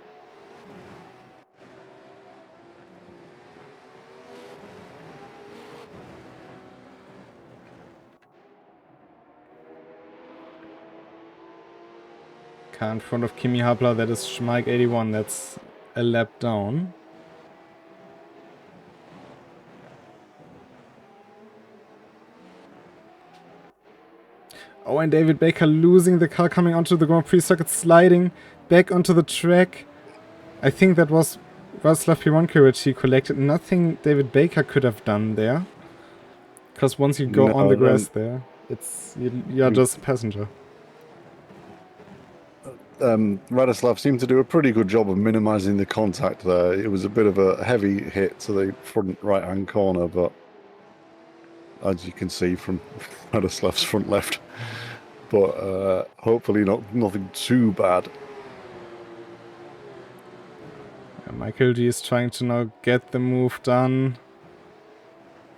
Speaker 1: Car in front of Kimi Hapler, that is Schmeik 81, that's a lap down. Oh, and David Baker losing the car coming onto the Grand Prix circuit, sliding back onto the track. I think that was Radoslav Piwonkiewicz he collected. Nothing David Baker could have done there. Because once you go on the grass there, it's you're just a passenger.
Speaker 2: Radoslav seemed to do a pretty good job of minimizing the contact there. It was a bit of a heavy hit to the front right-hand corner, but as you can see from Radoslav's front left, but hopefully nothing too bad.
Speaker 1: Michael G is trying to now get the move done.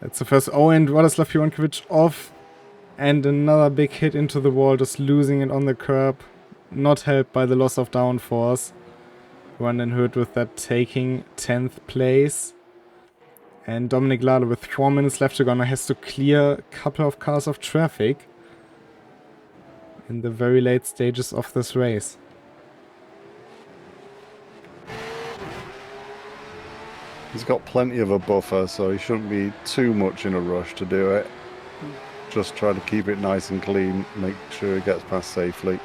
Speaker 1: That's the first. Oh, and Radoslav Piwonkiewicz off, and another big hit into the wall, just losing it on the curb. Not helped by the loss of downforce. Van Hood with that taking 10th place. And Dominic Lala with 4 minutes left to go now has to clear a couple of cars of traffic in the very late stages of this race.
Speaker 2: He's got plenty of a buffer, so he shouldn't be too much in a rush to do it. Just try to keep it nice and clean, make sure he gets past safely.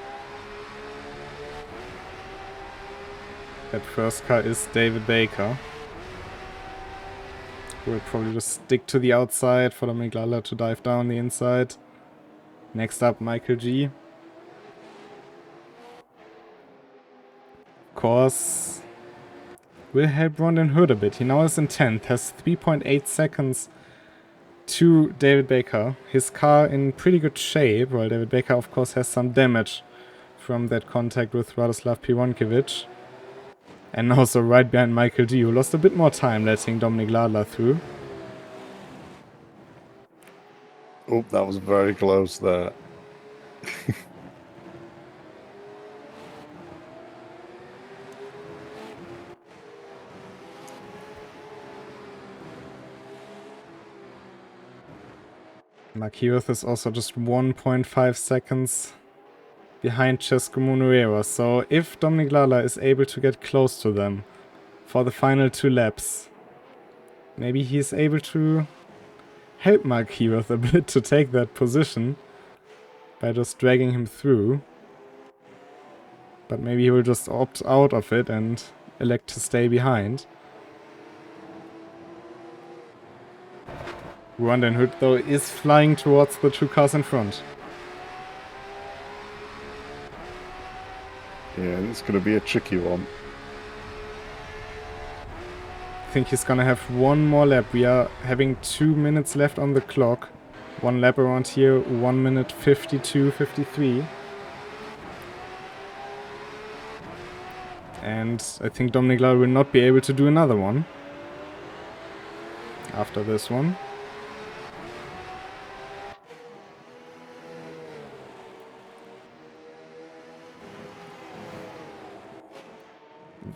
Speaker 1: That first car is David Baker. We'll probably just stick to the outside for Dominic Lala to dive down the inside. Next up, Michael G. Of course, will help Van Hood a bit. He now is in 10th, has 3.8 seconds to David Baker. His car in pretty good shape, while David Baker, of course, has some damage from that contact with Radoslav Piwonkiewicz. And also right behind Michael G, who lost a bit more time letting Dominic Lala through.
Speaker 2: Oh, that was very close there.
Speaker 1: Marquez is also just 1.5 seconds behind Cescu Monuera, so if Dominic Lala is able to get close to them for the final 2 laps, maybe he's able to help Marquez a bit to take that position by just dragging him through. But maybe he will just opt out of it and elect to stay behind. Van Hood, though, is flying towards the 2 cars in front.
Speaker 2: Yeah, it's going to be a tricky one.
Speaker 1: I think he's gonna have one more lap. We are having 2 minutes left on the clock. One lap around here, 1 minute 52, 53. And I think Dominic Lala will not be able to do another one after this one.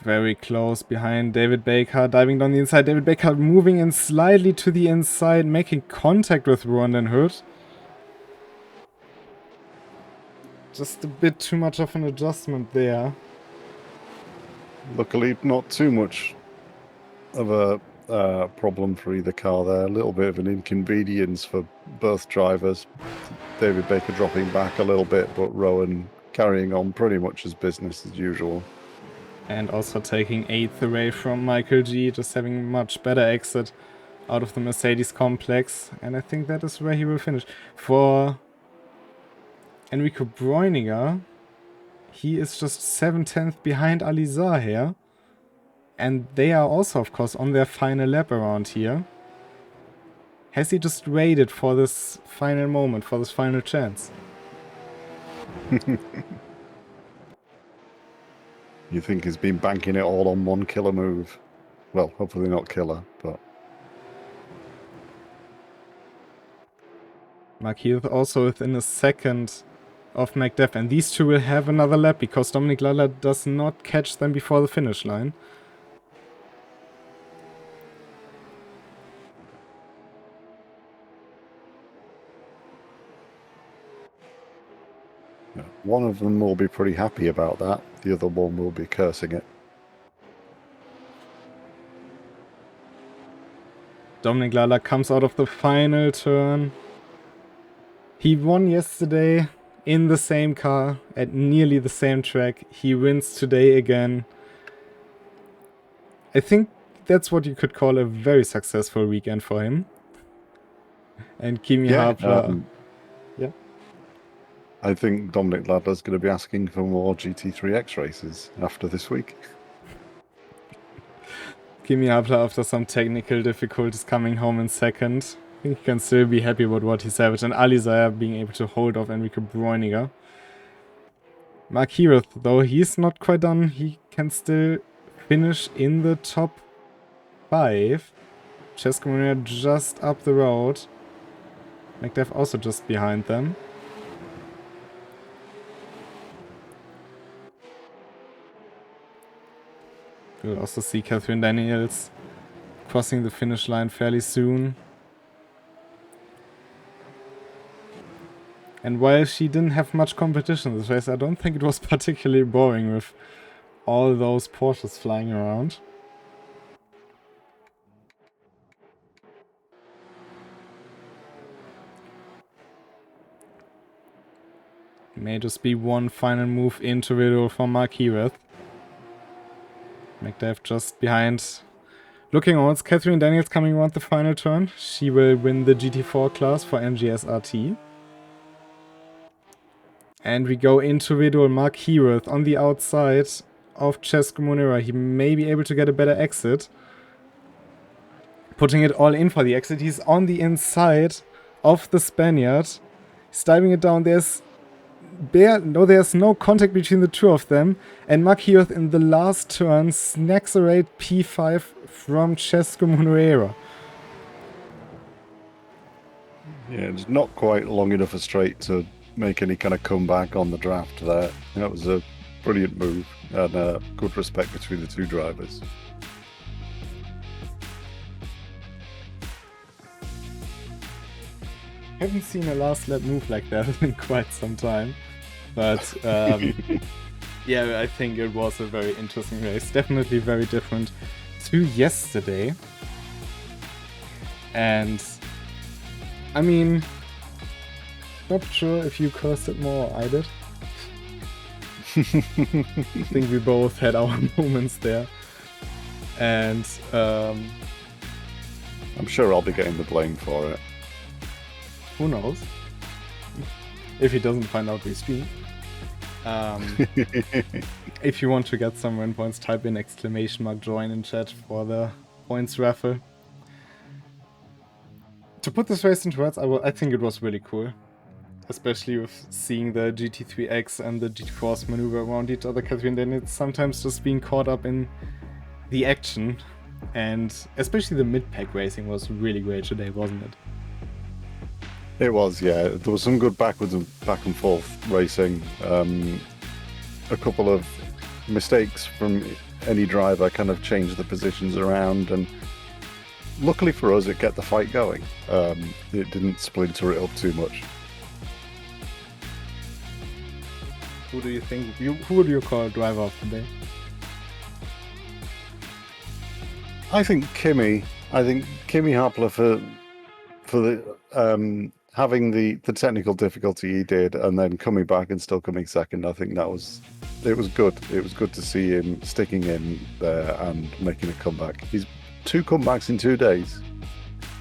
Speaker 1: Very close behind David Baker, diving down the inside. David Baker moving in slightly to the inside, making contact with Van Hood. Just a bit too much of an adjustment there.
Speaker 2: Luckily, not too much of a problem for either car there. A little bit of an inconvenience for both drivers. David Baker dropping back a little bit, but Rowan carrying on pretty much as business as usual.
Speaker 1: And also taking 8th away from Michael G, just having a much better exit out of the Mercedes complex. And I think that is where he will finish. For Enrico Bräuniger, he is just 7/10 behind Alizar here. And they are also, of course, on their final lap around here. Has he just waited for this final moment, for this final chance?
Speaker 2: You think he's been banking it all on one killer move? Well, hopefully not killer, but...
Speaker 1: Marquis also within a second of McDeff, and these two will have another lap because Dominic Lalla does not catch them before the finish line.
Speaker 2: One of them will be pretty happy about that. The other one will be cursing it.
Speaker 1: Dominic Lalla comes out of the final turn. He won yesterday in the same car at nearly the same track. He wins today again. I think that's what you could call a very successful weekend for him. And Kimi Hapler... yeah.
Speaker 2: I think Dominic Ladler's going to be asking for more GT3X races after this week.
Speaker 1: Kimi Hapler, after some technical difficulties, coming home in second. I think he can still be happy about what he salvaged. And Alizar being able to hold off Enrico Bräuniger. Mark Heroth, though, he's not quite done. He can still finish in the top 5. Cesco Moreira just up the road. McDeff also just behind them. We'll also see Catherine Daniels crossing the finish line fairly soon. And while she didn't have much competition this race, I don't think it was particularly boring with all those Porsches flying around. May just be one final move into Riddle from Mark Heroth. McDeff just behind. Looking onwards, Catherine Daniels coming around the final turn. She will win the GT4 class for MGS RT. And we go into Riddle. Mark Heroth on the outside of Cesco Moreira. He may be able to get a better exit. Putting it all in for the exit. He's on the inside of the Spaniard. He's diving it down. There's no contact between the two of them. And Mark Heroth in the last turn snacks a rate P5 from Cesco Moreira.
Speaker 2: Yeah, it's not quite long enough a straight to make any kind of comeback on the draft there. That was a brilliant move and good respect between the two drivers.
Speaker 1: Haven't seen a last lap move like that in quite some time. But yeah, I think it was a very interesting race. Definitely very different to yesterday. And I mean, not sure if you cursed it more or I did. I think we both had our moments there. And
Speaker 2: I'm sure I'll be getting the blame for it.
Speaker 1: Who knows? If he doesn't find out we stream. If you want to get some REN points, type in !join in chat for the points raffle. To put this race into words, I think it was really cool. Especially with seeing the GT3X and the GT4s maneuver around each other, Catherine, then it's sometimes just being caught up in the action. And especially the mid-pack racing was really great today, wasn't it?
Speaker 2: It was, yeah. There was some good back and forth racing. A couple of mistakes from any driver kind of changed the positions around, and luckily for us, it kept the fight going. It didn't splinter it up too much.
Speaker 1: Who do you think? Who would you call driver of the day?
Speaker 2: I think Kimi I think Kimi Hapler for the having the technical difficulty he did, and then coming back and still coming second. I think it was good. It was good to see him sticking in there and making a comeback. He's 2 comebacks in 2 days.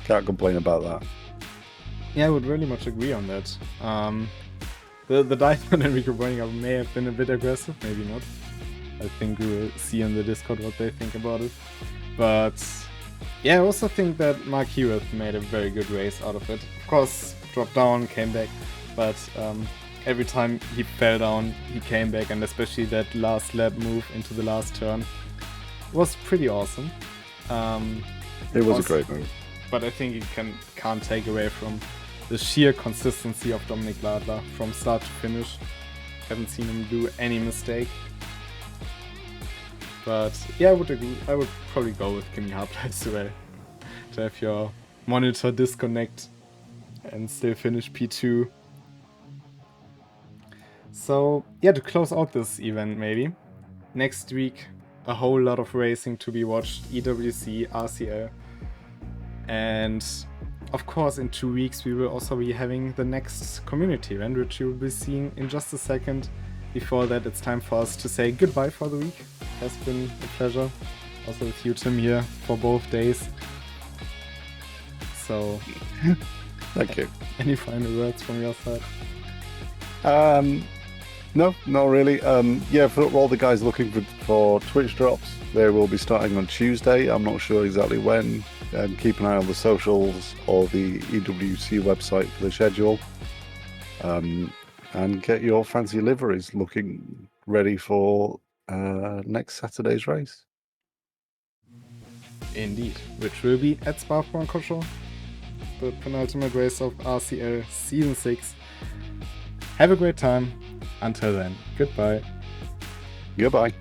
Speaker 2: Can't complain about that.
Speaker 1: Yeah, I would really much agree on that. The dive on Enrico Boninga may have been a bit aggressive, maybe not. I think we will see in the Discord what they think about it. But yeah, I also think that Mark Hewitt made a very good race out of it. Of course, dropped down, came back, but every time he fell down, he came back, and especially that last lap move into the last turn was pretty awesome.
Speaker 2: It was a great move.
Speaker 1: But I think you can't take away from the sheer consistency of Dominik Ladler from start to finish. Haven't seen him do any mistake. But yeah, I would agree. I would probably go with Kimi Hapler as well. To have your monitor disconnect and still finish P2. So yeah, to close out this event maybe. Next week, a whole lot of racing to be watched. EWC, RCL. And of course, in 2 weeks, we will also be having the next community event, which you will be seeing in just a second. Before that, it's time for us to say goodbye for the week. It has been a pleasure. Also with you, Tim, here for both days. So,
Speaker 2: thank you.
Speaker 1: Any final words from your side?
Speaker 2: No, not really. Yeah, for all the guys looking for Twitch drops, they will be starting on Tuesday. I'm not sure exactly when. Keep an eye on the socials or the EWC website for the schedule. And get your fancy liveries looking ready for next Saturday's race.
Speaker 1: Indeed, which will be at Spa-Francorchamps, the penultimate race of RCL Season 6. Have a great time. Until then, goodbye.
Speaker 2: Goodbye.